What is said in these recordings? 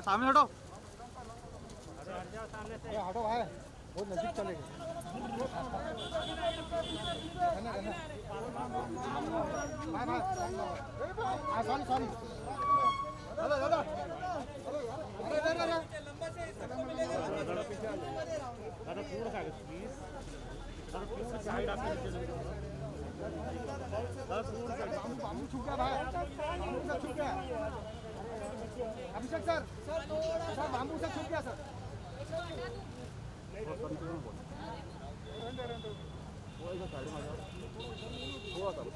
सामने हटो। हटो भाई, बहुत नजदीक चले गए। सॉरी सॉरी अभिषेक सर, सर बांबू से छूट गया सर।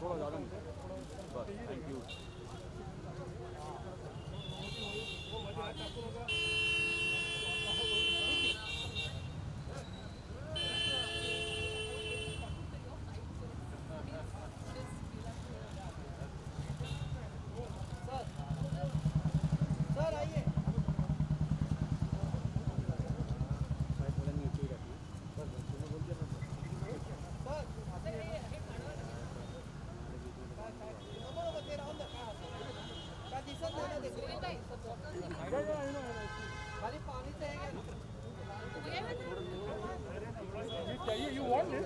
थोड़ा ज़्यादा बस, thank you. You want it?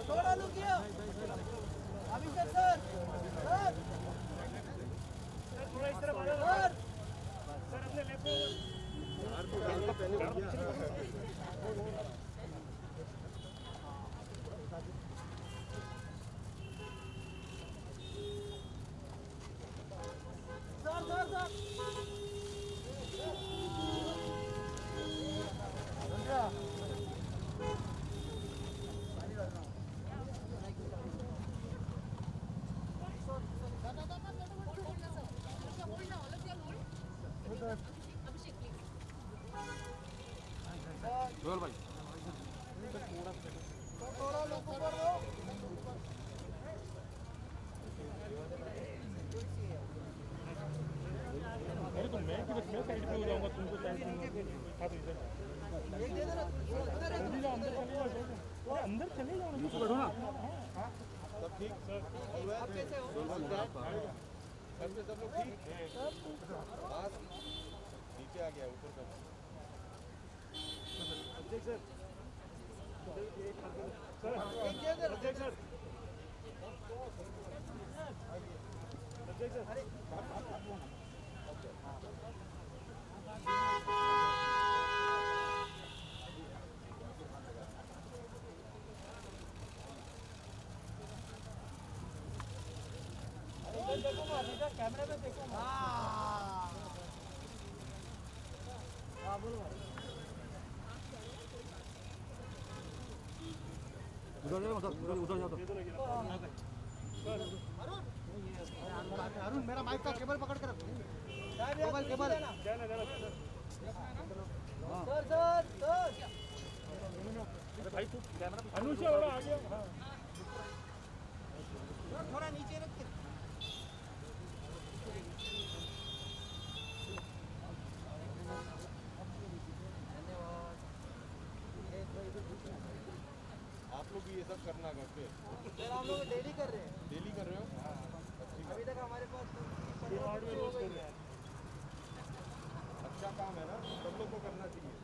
थोड़ा रुकिए अभिषेक सर, थोड़ा इस तरफ सर अपने लेफ्ट जोल भाई अरे तो मैं साइड पे हो जाऊंगा, तुमको साइड पे अंदर चले जाओ बैठो ना। सब ठीक सर, आप कैसे हो? सब लोग ठीक। बस नीचे आ गया, ऊपर कर। अभिषेक सर, अभिषेक सर, कैमरे में देखो। हाँ बोलो भाई। उधर जाओ, उधर जाओ। अरुण मेरा माइक का केबल पकड़ कर रखो। केबल सर सर सर अरे भाई तू कैमरा अनुषा वाला आ गया। हाँ थोड़ा नीचे रख के। आप लोग भी ये सब करना घर पे? सर हम लोग डेली कर रहे हैं। डेली कर रहे हो? अभी तक हमारे पास अच्छा काम है ना, सब लोग को करना चाहिए।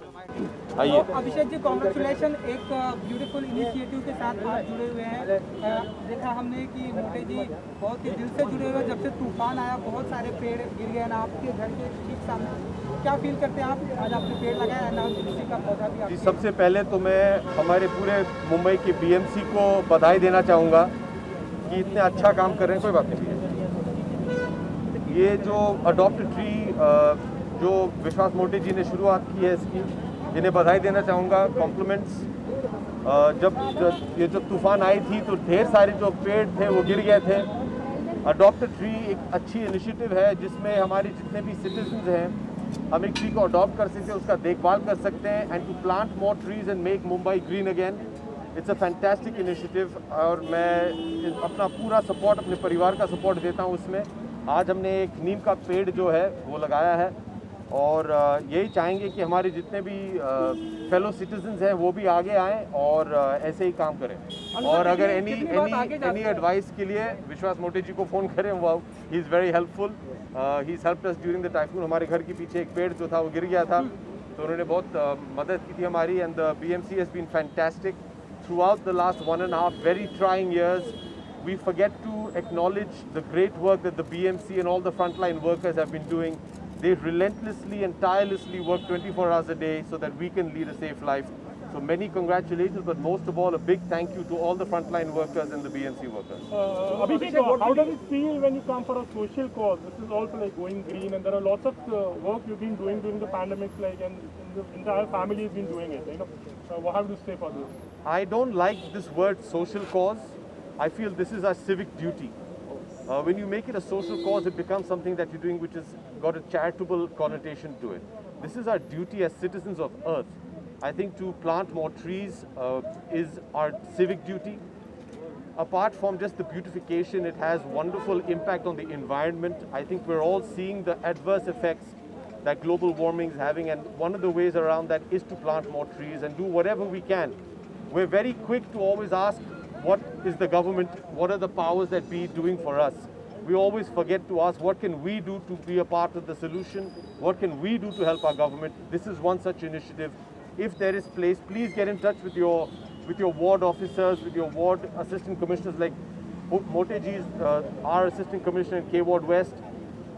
तो अभिषेक जी कॉन्ग्रेचुलेशन, एक ब्यूटीफुल इनिशिएटिव के साथ आप जुड़े हुए हैं। देखा हमने कि मोटे जी बहुत ही दिल से जुड़े हुए हैं। जब से तूफान आया बहुत सारे पेड़ गिर गए ना आपके घर के ठीक सामने, क्या फील करते हैं आप? आज आपने पेड़ लगाया ना, तुलसी का पौधा भी जी, सबसे पहले तो मैं हमारे पूरे मुंबई की बीएमसी को बधाई देना चाहूँगा कि इतने अच्छा काम कर रहे हैं। कोई बात नहीं, ये जो अडॉप्ट ट्री जो विश्वास मोटे जी ने शुरुआत की है इसकी, इन्हें बधाई देना चाहूँगा, कॉम्प्लीमेंट्स। जब ये जो तूफान आई थी तो ढेर सारे जो पेड़ थे वो गिर गए थे। अडॉप्ट ट्री एक अच्छी इनिशिएटिव है जिसमें हमारे जितने भी सिटीजन्स हैं हम एक ट्री को अडॉप्ट कर सकते हैं, उसका देखभाल कर सकते हैं and to plant more trees and make Mumbai green again. It's a fantastic initiative और मैं अपना पूरा सपोर्ट, अपने परिवार का सपोर्ट देता हूँ उसमें। आज हमने एक नीम का पेड़ जो है वो लगाया है और यही चाहेंगे कि हमारे जितने भी फेलो सिटीजन्स हैं वो भी आगे आएँ और ऐसे ही काम करें। और अगर एनी एडवाइस के लिए विश्वास मोटे जी को फ़ोन करें, वो he is very helpful. He is helped us during the typhoon. हमारे घर के पीछे एक पेड़ जो था वो गिर गया था, तो उन्होंने बहुत मदद की थी हमारी। And the BMC has been fantastic throughout the last 1.5 very trying years. We forget to acknowledge the great work that the BMC and all the frontline workers have been doing. They relentlessly and tirelessly work 24 hours a day so that we can lead a safe life. So many congratulations, but most of all, a big thank you to all the frontline workers and the BMC workers. Abhishek, how does it feel when you come for a social cause? This is also like going green, and there are lots of work you've been doing during the pandemic, like, and the entire family has been doing it. You know, what have you to say for this? I don't like this word social cause. I feel this is our civic duty. When you make it a social cause, it becomes something that you're doing which has got a charitable connotation to it. This is our duty as citizens of Earth. I think to plant more trees is our civic duty. Apart from just the beautification, it has wonderful impact on the environment. I think we're all seeing the adverse effects that global warming is having, and one of the ways around that is to plant more trees and do whatever we can. We're very quick to always ask, what is the government, what are the powers that be doing for us? We always forget to ask, what can we do to be a part of the solution? What can we do to help our government? This is one such initiative. If there is place, please get in touch with your ward officers, with your ward assistant commissioners, like Moteji is our assistant commissioner in K Ward West.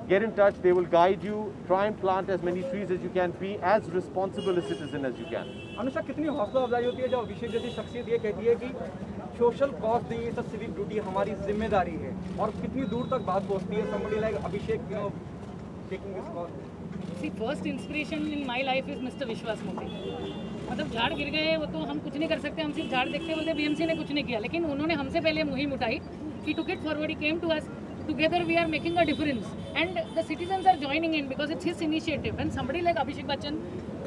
Get in touch, they will guide you. Try and plant as many trees as you can. Be as responsible a citizen as you can. Anusha, कितनी हौसला अफजाई होती है जब अभिषेक जैसी शख्सियत ये कहती है कि social cause the is a civic duty, हमारी जिम्मेदारी है, और कितनी दूर तक बात पहुंचती है somebody like Abhishek, you know, taking this cause. See, first inspiration in my life is Mr. विश्वास मोटे। मतलब झाड़ गिर गए वो तो हम कुछ नहीं कर सकते, हम सिर्फ झाड़ देखते बोलते BMC ने कुछ नहीं किया, लेकिन उन्होंने हमसे पहले मुहिम उठाई। He took it forward, he came to us. Together we are making a difference, and the citizens are joining in because it's his initiative. When somebody like Abhishek Bachchan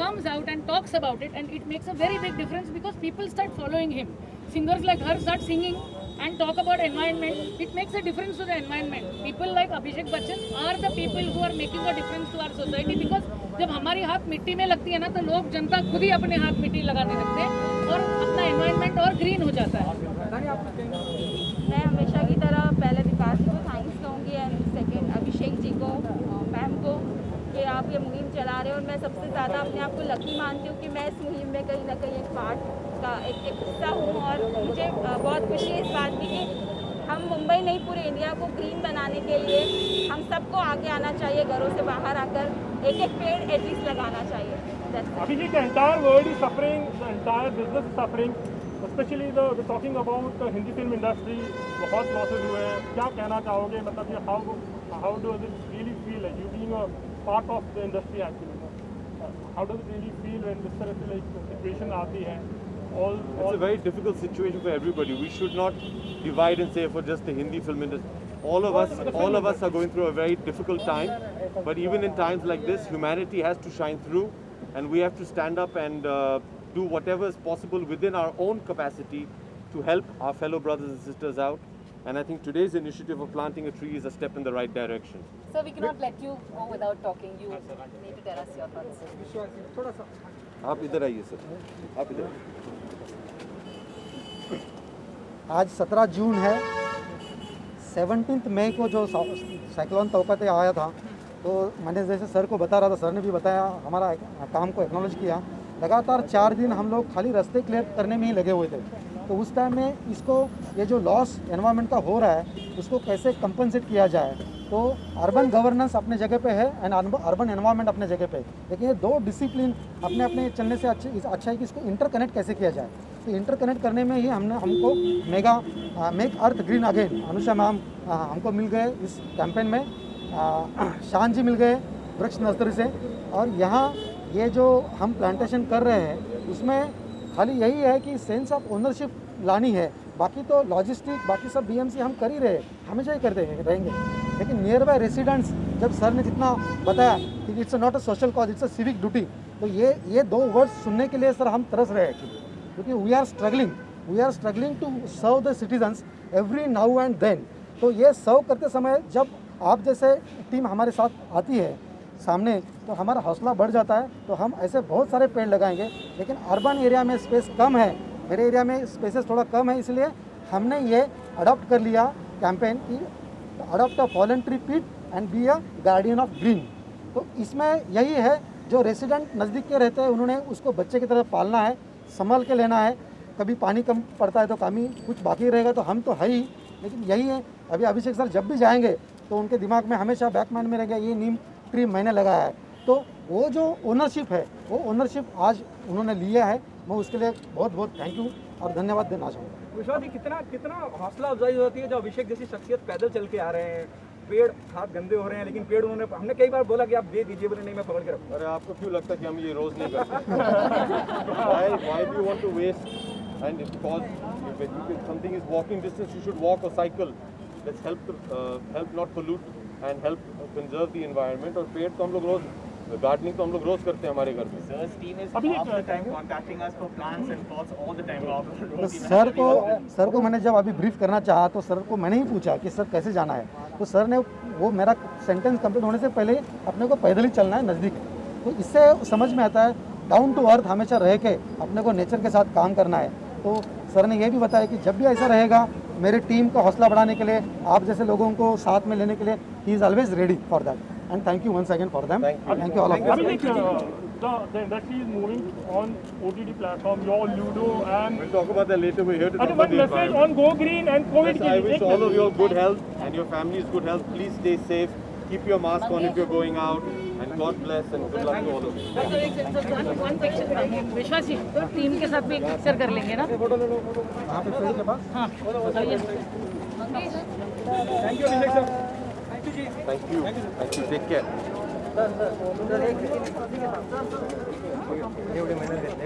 comes out and talks about it, and it makes a very big difference because people start following him. Singers like her start singing and talk about environment. It makes a difference to the environment. People like Abhishek Bachchan are the people who are making a difference to our society, because जब हमारी हाथ मिट्टी में लगती है ना, तो लोग जनता खुद ही अपने हाथ मिट्टी लगाने लगते हैं और अपना एनवायरनमेंट और ग्रीन हो जाता है। मैं हमेशा की तरह पहले विकास जी को थैंक्स कहूँगी, एंड सेकेंड अभिषेक जी को, मैम को, कि आप ये मुहिम चला रहे हो। और मैं सबसे ज़्यादा अपने आप को लकी मानती हूँ कि मैं इस मुहिम में कहीं ना कहीं एक पार्ट का एक हिस्सा हूँ। और मुझे बहुत खुशी है इस बात की कि हम मुंबई नहीं, पूरे इंडिया को ग्रीन बनाने के लिए हम सबको आगे आना चाहिए। घरों से बाहर आकर एक एक पेड़ एटलीस्ट लगाना चाहिए। Abhishek, the entire world is suffering, the entire business is suffering, especially we're talking about the Hindi film industry. बहुत losses हुए हैं, क्या कहना चाहोगे? मतलब ये how does it really feel like you being a part of the industry actually? How does it really feel when this तरह से like situation आती है? It's a very difficult situation for everybody. We should not divide and say for just the Hindi film industry. All of us are going through a very difficult time. But even in times like this, humanity has to shine through, and we have to stand up and do whatever is possible within our own capacity to help our fellow brothers and sisters out. And I think today's initiative of planting a tree is a step in the right direction. So we cannot let you go without talking. You need to tell us your thoughts. आप इधर आइए sir, आप इधर। आज 17 जून है। 17 मई को जो cyclone Tauktae आया था, तो मैंने जैसे सर को बता रहा था, सर ने भी बताया, हमारा काम को एक्नॉलेज किया। लगातार 4 दिन हम लोग खाली रास्ते क्लियर करने में ही लगे हुए थे। तो उस टाइम में इसको, ये जो लॉस एनवायरनमेंट का हो रहा है, उसको कैसे कंपनसेट किया जाए। तो अर्बन गवर्नेंस अपने जगह पे है एंड अर्बन एनवायरनमेंट अपने जगह पे, लेकिन ये दो डिसिप्लिन अपने अपने चलने से अच्छा है कि इसको इंटरकनेक्ट कैसे किया जाए। तो इंटरकनेक्ट करने में ही हमको मेक अर्थ ग्रीन अगेन अनुषा मैम हमको मिल गए इस कैंपेन में, शान जी मिल गए वृक्ष नर्सरी से। और यहाँ ये जो हम प्लांटेशन कर रहे हैं, उसमें खाली यही है कि सेंस ऑफ ओनरशिप लानी है। बाकी तो लॉजिस्टिक, बाकी सब BMC हम कर ही रहे, हमेशा ही करते रहेंगे। लेकिन नियर बाय रेसिडेंट्स, जब सर ने जितना बताया कि it's not a social cause, it's a civic duty, तो ये 2 वर्ड्स सुनने के लिए सर हम तरस रहे हैं, क्योंकि we are struggling to serve the citizens every now and then. तो ये सर्व करते समय जब आप जैसे टीम हमारे साथ आती है, सामने, तो हमारा हौसला बढ़ जाता है। तो हम ऐसे बहुत सारे पेड़ लगाएंगे, लेकिन अर्बन एरिया में स्पेस कम है, मेरे एरिया में स्पेसेस थोड़ा कम है, इसलिए हमने ये अडॉप्ट कर लिया कैंपेन की अडॉप्ट अ फॉलन ट्री पीट and be a guardian of green. तो इसमें यही है, जो रेसिडेंट नज़दीक के रहते हैं उन्होंने उसको बच्चे की तरह पालना है, संभाल के लेना है। कभी पानी कम पड़ता है तो कमी कुछ बाकी रहेगा तो हम तो है ही, लेकिन यही है। अभी अभिषेक सर जब भी जाएंगे तो उनके दिमाग में हमेशा बैकमाइंड में रहेगा ये नीम ट्री मैंने लगाया है। तो वो जो ओनरशिप है, वो ओनरशिप आज उन्होंने लिया है। मैं उसके लिए बहुत बहुत थैंक यू और धन्यवाद देना चाहूँगा। विश्वास जी, कितना हौसला अफजाई होती है जब अभिषेक जैसी शख्सियत पैदल चल के आ रहे हैं, पेड़ हाथ गंदे हो रहे हैं, लेकिन पेड़ उन्होंने, हमने कई बार बोला कि आप दे दीजिए, बोले नहीं मैं पकड़ के रखूँगा। अरे आपको क्यों लगता है कि हम ये रोज नहीं करते? Why do you want to waste? And if something is walking distance, you should walk or cycle. Let's help not pollute and help conserve the environment. और पेड़ तो हम लोग रोज, गार्डनिंग तो हम लोग रोज करते हैं हमारे घर में। Sir's team is अभी half the time contacting us for plants and pots all the time. तो सर को मैंने जब अभी ब्रीफ करना चाहा तो सर को मैंने ही पूछा कि सर कैसे जाना है, तो सर ने वो मेरा सेंटेंस कंप्लीट होने से पहले अपने को पैदल ही चलना है नज़दीक। तो इससे समझ में आता है डाउन टू अर्थ हमेशा रह के अपने को नेचर के साथ काम करना है। तो सर ने ये भी बताया कि जब भी ऐसा रहेगा, मेरे टीम का हौसला बढ़ाने के लिए, आप जैसे लोगों को साथ में लेने के लिए, he is always ready for that. And thank you once again for them. Thank you all of the industry is moving on OTT platform, your Ludo and We'll talk about that later. We're here to talk one about the message environment. on Go Green and COVID. Yes, I wish all of you all good health and your families good health. Please stay safe. Keep your mask on if you're going out. And God bless and good luck to all of you. One picture विश्वास जी, तो team के साथ भी एक picture कर लेंगे ना? वहाँ पे पेड़ के पास। हाँ बताइए। Thank you Abhishek sir. Thank you ji. Thank you. Thank you. Take care. एवढे महिने देते